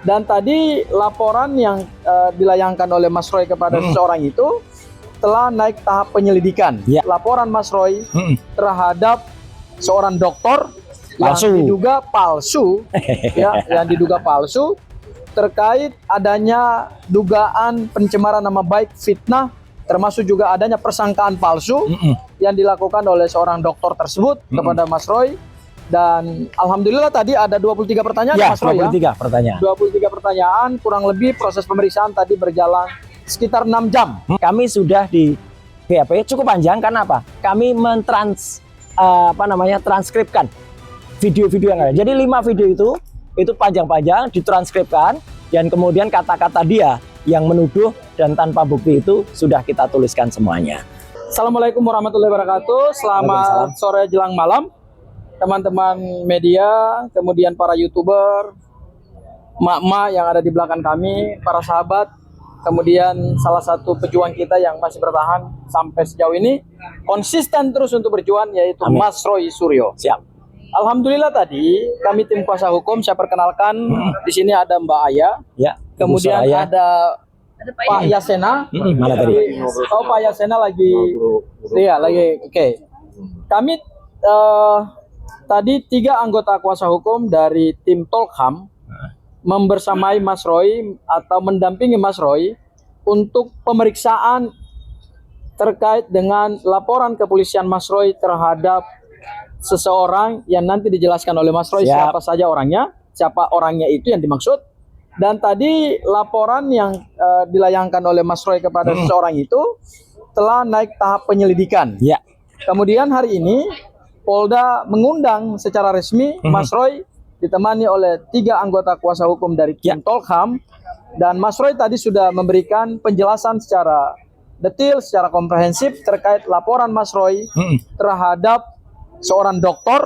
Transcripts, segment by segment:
Dan tadi laporan yang dilayangkan oleh Mas Roy kepada seseorang itu telah naik tahap penyelidikan. Ya. Laporan Mas Roy terhadap seorang dokter yang diduga palsu, yang diduga palsu terkait adanya dugaan pencemaran nama baik, fitnah, termasuk juga adanya persangkaan palsu yang dilakukan oleh seorang dokter tersebut kepada Mas Roy. Dan alhamdulillah tadi ada 23 pertanyaan ya, Mas Roy 23 pertanyaan. 23 pertanyaan, kurang lebih proses pemeriksaan tadi berjalan sekitar 6 jam. Kami sudah di BAP cukup panjang karena apa? Kami transkripkan video-video yang ada. Jadi 5 video itu panjang-panjang ditranskripkan, dan kemudian kata-kata dia yang menuduh dan tanpa bukti itu sudah kita tuliskan semuanya. Assalamualaikum warahmatullahi wabarakatuh. Selamat sore jelang malam teman-teman media, kemudian para YouTuber, emak-emak yang ada di belakang kami, para sahabat, kemudian salah satu pejuang kita yang masih bertahan sampai sejauh ini, konsisten terus untuk berjuang, yaitu Amin. Mas Roy Suryo. Siap. Alhamdulillah tadi kami tim kuasa hukum, saya perkenalkan di sini ada Mbak Aya, Ya. kemudian ada Pak Yasena. Mana tadi? Oh, Pak Yasena lagi, iya lagi. Oke. Kami tadi 3 anggota kuasa hukum dari tim Tolkham membersamai Mas Roy atau mendampingi Mas Roy untuk pemeriksaan terkait dengan laporan kepolisian Mas Roy terhadap seseorang yang nanti dijelaskan oleh Mas Roy siapa saja orangnya, siapa orangnya itu yang dimaksud. Dan tadi laporan yang dilayangkan oleh Mas Roy kepada seseorang itu telah naik tahap penyelidikan. Ya. Kemudian hari ini Polda mengundang secara resmi Mas Roy ditemani oleh 3 anggota kuasa hukum dari tim Tolkham, dan Mas Roy tadi sudah memberikan penjelasan secara detail, secara komprehensif terkait laporan Mas Roy terhadap seorang dokter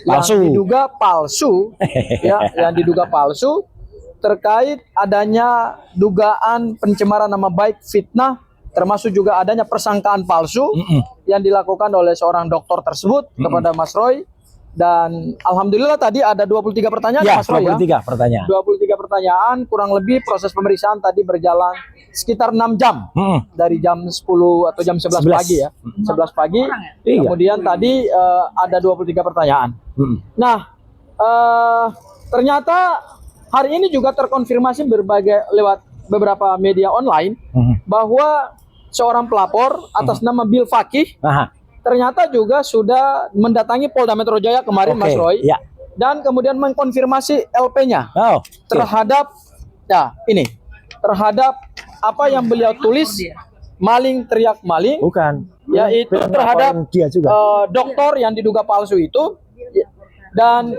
yang diduga palsu, yang diduga palsu terkait adanya dugaan pencemaran nama baik, fitnah, termasuk juga adanya persangkaan palsu yang dilakukan oleh seorang dokter tersebut kepada Mas Roy. Dan alhamdulillah tadi ada 23 pertanyaan Mas Roy 23 pertanyaan. 23 pertanyaan, kurang lebih proses pemeriksaan tadi berjalan sekitar 6 jam. Dari jam 10 atau jam 11 pagi ya. 11 pagi. Kemudian tadi ada 23 pertanyaan. Nah, ternyata hari ini juga terkonfirmasi lewat beberapa media online bahwa seorang pelapor atas nama Bil Fakih ternyata juga sudah mendatangi Polda Metro Jaya kemarin Mas Roy, dan kemudian mengkonfirmasi LP-nya terhadap terhadap apa yang beliau tulis, maling teriak maling, yaitu terhadap dokter yang diduga palsu itu. Dan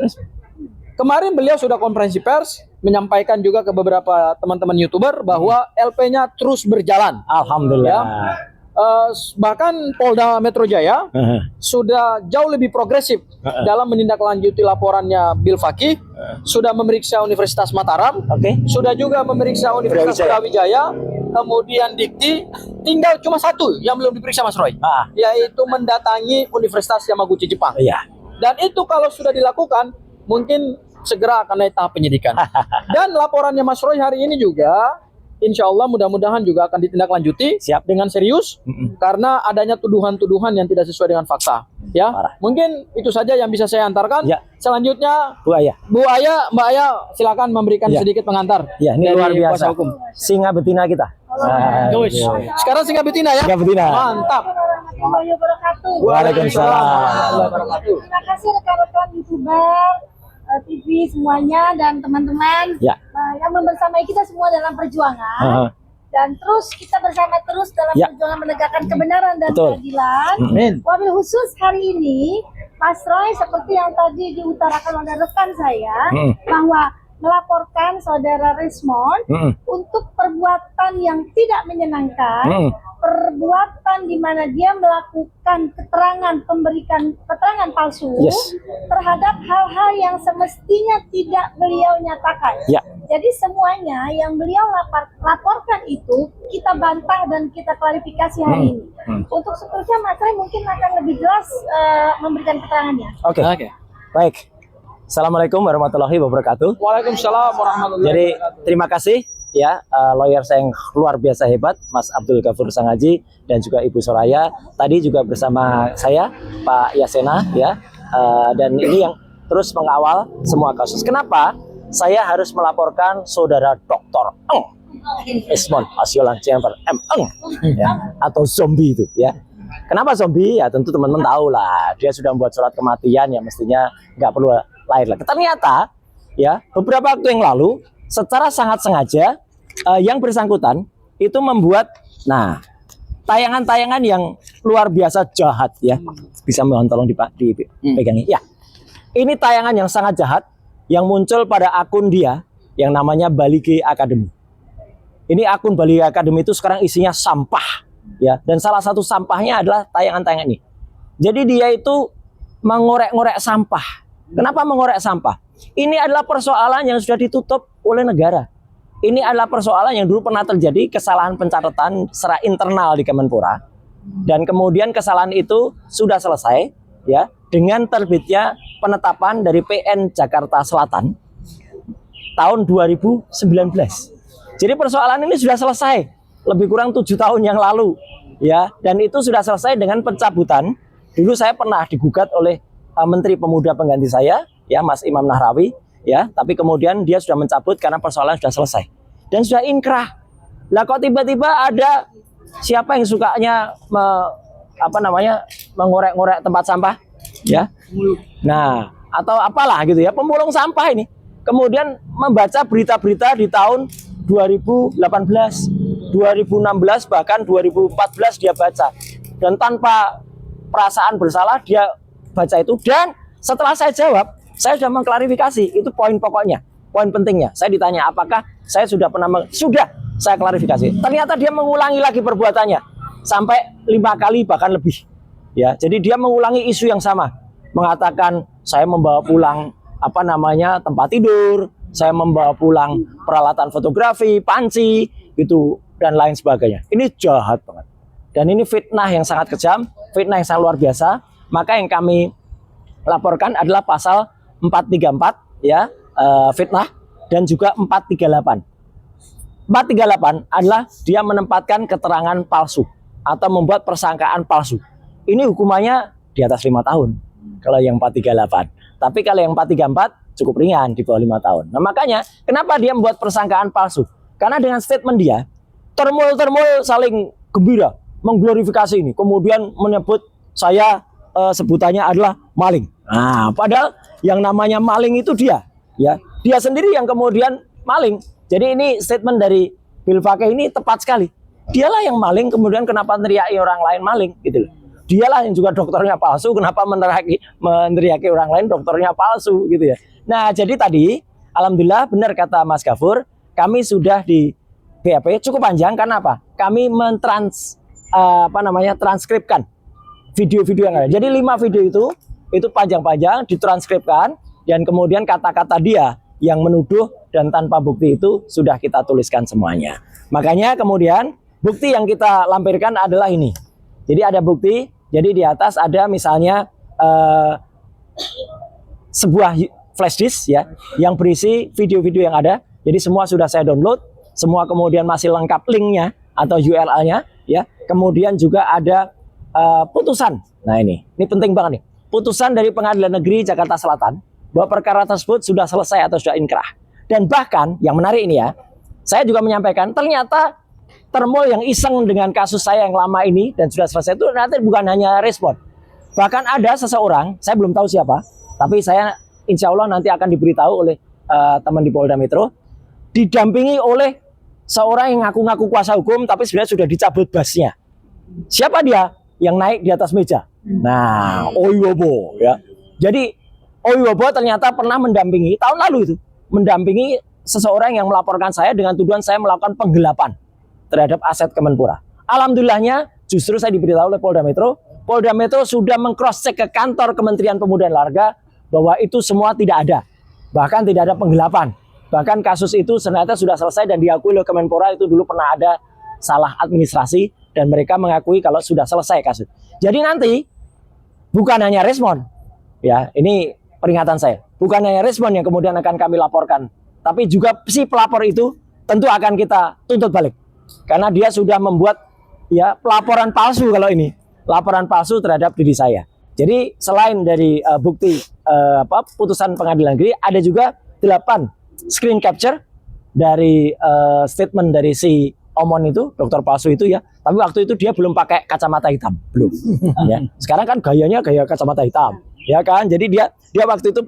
kemarin beliau sudah konferensi pers menyampaikan juga ke beberapa teman-teman YouTuber bahwa LP-nya terus berjalan. Alhamdulillah. Bahkan Polda Metro Jaya sudah jauh lebih progresif dalam menindaklanjuti laporannya Bil Fakih. Sudah memeriksa Universitas Mataram, sudah juga memeriksa Universitas Brawijaya, kemudian Dikti. Tinggal cuma satu yang belum diperiksa Mas Roy, yaitu mendatangi Universitas Yamaguchi Jepang. Dan itu kalau sudah dilakukan, mungkin segera akan naik tahap penyidikan. Dan laporannya Mas Roy hari ini juga insya Allah mudah-mudahan juga akan ditindaklanjuti dengan serius, karena adanya tuduhan-tuduhan yang tidak sesuai dengan fakta. Ya, mungkin itu saja yang bisa saya antarkan. Selanjutnya Bu Aya, Mbak Aya, silakan memberikan sedikit pengantar. Ya, ini luar biasa. Hukum. Singa betina kita. Sekarang singa betina ya. Singa betina. Mantap. Waalaikumsalam. Terima kasih rekan-rekan YouTuber, TV semuanya, dan teman-teman yang membersamai kita semua dalam perjuangan. Dan terus kita bersama terus dalam perjuangan menegakkan kebenaran dan keadilan. Wabil khusus hari ini Mas Roy, seperti yang tadi diutarakan oleh rekan saya, bahwa melaporkan saudara Rismond untuk perbuatan yang tidak menyenangkan, perbuatan di mana dia melakukan memberikan keterangan palsu terhadap hal-hal yang semestinya tidak beliau nyatakan. Jadi semuanya yang beliau laporkan itu kita bantah dan kita klarifikasi hari ini. Untuk seterusnya Mas Roy mungkin akan lebih jelas memberikan keterangannya. Baik. Assalamualaikum warahmatullahi wabarakatuh. Waalaikumsalam warahmatullahi Jadi wabarakatuh. terima kasih ya lawyer saya yang luar biasa hebat, Mas Abdul Ghafur Sangaji dan juga Ibu Soraya. Tadi juga bersama saya Pak Yasena ya, dan ini yang terus mengawal semua kasus. Kenapa saya harus melaporkan saudara Dr. Esmond Asyolan Chamber ya, atau zombie itu ya. Kenapa zombie? Ya tentu teman-teman tahu lah, dia sudah membuat surat kematian yang mestinya nggak perlu lahir lagi. Ternyata ya beberapa waktu yang lalu secara sangat sengaja yang bersangkutan itu membuat tayangan-tayangan yang luar biasa jahat ya. Bisa mohon tolong dipegangi. Ya. Ini tayangan yang sangat jahat yang muncul pada akun dia yang namanya Balige Academy. Ini akun Balige Academy itu sekarang isinya sampah ya, dan salah satu sampahnya adalah tayangan-tayangan ini. Jadi dia itu mengorek-ngorek sampah. Kenapa mengorek sampah? Ini adalah persoalan yang sudah ditutup oleh negara. Ini adalah persoalan yang dulu pernah terjadi kesalahan pencatatan secara internal di Kemenpora, dan kemudian kesalahan itu sudah selesai ya dengan terbitnya penetapan dari PN Jakarta Selatan tahun 2019. Jadi persoalan ini sudah selesai lebih kurang 7 tahun yang lalu ya, dan itu sudah selesai dengan pencabutan. Dulu saya pernah digugat oleh Menteri Pemuda pengganti saya ya, Mas Imam Nahrawi ya, tapi kemudian dia sudah mencabut karena persoalan sudah selesai dan sudah inkrah. Lah kok tiba-tiba ada siapa yang sukanya mengorek-ngorek tempat sampah ya, nah atau apalah gitu ya, pemulung sampah ini kemudian membaca berita-berita di tahun 2018, 2016 bahkan 2014 dia baca, dan tanpa perasaan bersalah dia baca itu. Dan setelah saya jawab, saya sudah mengklarifikasi, itu poin pokoknya, poin pentingnya. Saya ditanya apakah saya sudah pernah sudah saya klarifikasi. Ternyata dia mengulangi lagi perbuatannya sampai 5 kali bahkan lebih ya. Jadi dia mengulangi isu yang sama, mengatakan saya membawa pulang tempat tidur, saya membawa pulang peralatan fotografi, panci gitu dan lain sebagainya. Ini jahat banget. Dan ini fitnah yang sangat kejam, fitnah yang sangat luar biasa. Maka yang kami laporkan adalah pasal 434 ya, fitnah, dan juga 438. 438 adalah dia menempatkan keterangan palsu atau membuat persangkaan palsu. Ini hukumannya di atas 5 tahun kalau yang 438. Tapi kalau yang 434 cukup ringan, di bawah 5 tahun. Nah makanya kenapa dia membuat persangkaan palsu? Karena dengan statement dia termul saling gembira mengglorifikasi ini, kemudian menyebut saya sebutannya adalah maling. Nah, padahal yang namanya maling itu dia sendiri yang kemudian maling. Jadi ini statement dari Bill Fakih ini tepat sekali. Dialah yang maling, kemudian kenapa meneriaki orang lain maling gitu loh. Dialah yang juga dokternya palsu, kenapa meneriaki orang lain dokternya palsu gitu ya. Nah, jadi tadi alhamdulillah benar kata Mas Ghafur, kami sudah di BAP cukup panjang karena apa? Kami transkripkan video-video yang ada. Jadi 5 video itu panjang-panjang ditranskripkan, dan kemudian kata-kata dia yang menuduh dan tanpa bukti itu sudah kita tuliskan semuanya. Makanya kemudian bukti yang kita lampirkan adalah ini. Jadi ada bukti, jadi di atas ada misalnya sebuah flash disk ya yang berisi video-video yang ada. Jadi semua sudah saya download, semua kemudian masih lengkap linknya atau URL-nya ya. Kemudian juga ada putusan. Nah ini penting banget nih. Putusan dari Pengadilan Negeri Jakarta Selatan bahwa perkara tersebut sudah selesai atau sudah inkrah. Dan bahkan yang menarik ini ya, saya juga menyampaikan ternyata termul yang iseng dengan kasus saya yang lama ini dan sudah selesai itu nanti bukan hanya respon. Bahkan ada seseorang, saya belum tahu siapa, tapi saya insya Allah nanti akan diberitahu oleh teman di Polda Metro, didampingi oleh seorang yang ngaku-ngaku kuasa hukum tapi sebenarnya sudah dicabut basnya. Siapa dia? Yang naik di atas meja. Nah, Oyobo ya. Jadi Oyobo ternyata pernah mendampingi tahun lalu itu, mendampingi seseorang yang melaporkan saya dengan tuduhan saya melakukan penggelapan terhadap aset Kemenpora. Alhamdulillahnya justru saya diberitahu oleh Polda Metro. Polda Metro sudah meng-cross check ke kantor Kementerian Pemuda dan Olahraga bahwa itu semua tidak ada. Bahkan tidak ada penggelapan. Bahkan kasus itu ternyata sudah selesai dan diakui oleh Kemenpora itu dulu pernah ada salah administrasi dan mereka mengakui kalau sudah selesai kasus. Jadi nanti bukan hanya respon. Ya, ini peringatan saya. Bukan hanya respon yang kemudian akan kami laporkan, tapi juga si pelapor itu tentu akan kita tuntut balik. Karena dia sudah membuat ya pelaporan palsu kalau ini. Laporan palsu terhadap diri saya. Jadi selain dari bukti putusan pengadilan negeri, ada juga 8 screen capture dari statement dari si Omon itu, dokter palsu itu ya. Tapi waktu itu dia belum pakai kacamata hitam, belum. Ya. Sekarang kan gayanya gaya kacamata hitam, ya kan? Jadi dia waktu itu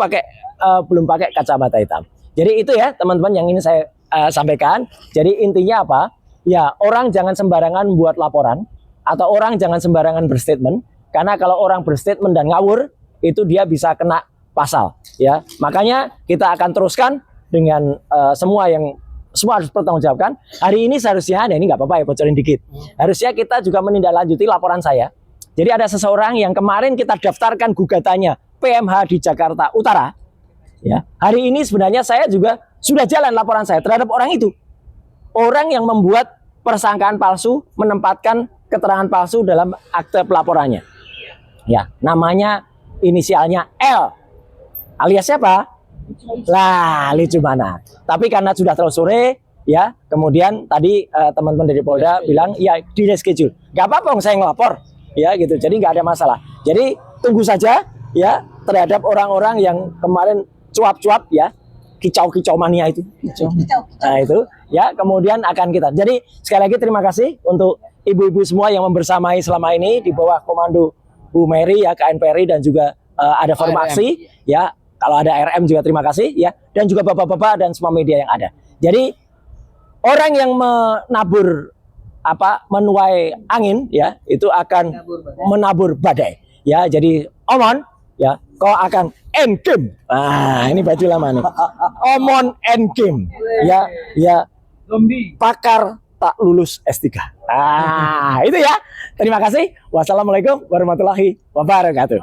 belum pakai kacamata hitam. Jadi itu ya teman-teman yang ini saya sampaikan. Jadi intinya apa? Ya orang jangan sembarangan buat laporan atau orang jangan sembarangan berstatement. Karena kalau orang berstatement dan ngawur itu dia bisa kena pasal. Ya makanya kita akan teruskan dengan semua harus bertanggungjawabkan. Hari ini seharusnya, ini nggak apa-apa ya bocorin dikit. Harusnya kita juga menindaklanjuti laporan saya. Jadi ada seseorang yang kemarin kita daftarkan gugatannya PMH di Jakarta Utara. Ya, hari ini sebenarnya saya juga sudah jalan laporan saya terhadap orang itu. Orang yang membuat persangkaan palsu, menempatkan keterangan palsu dalam akte pelaporannya. Ya, namanya inisialnya L. Alias siapa? Lah, lucu mana. Tapi karena sudah terlalu sore, ya, kemudian tadi teman-teman dari Polda bilang, ya di reschedule. Gak apa-apa, saya ngelapor, ya gitu. Jadi nggak ada masalah. Jadi tunggu saja, ya, terhadap orang-orang yang kemarin cuap-cuap, ya, kicau-kicau mania itu. Nah itu, ya, kemudian akan kita. Jadi sekali lagi terima kasih untuk ibu-ibu semua yang membersamai selama ini di bawah komando Bu Mary, ya, KNPRI dan juga ada forum aksi, ya. Kalau ada RM juga terima kasih ya, dan juga bapak-bapak dan semua media yang ada. Jadi orang yang menuai angin ya, itu akan menabur badai. Ya, jadi Omon ya, kau akan end game. Nah, ini baju lama nih. Omon end game. Ya. Pakar tak lulus S3. Itu ya. Terima kasih. Wassalamualaikum warahmatullahi wabarakatuh.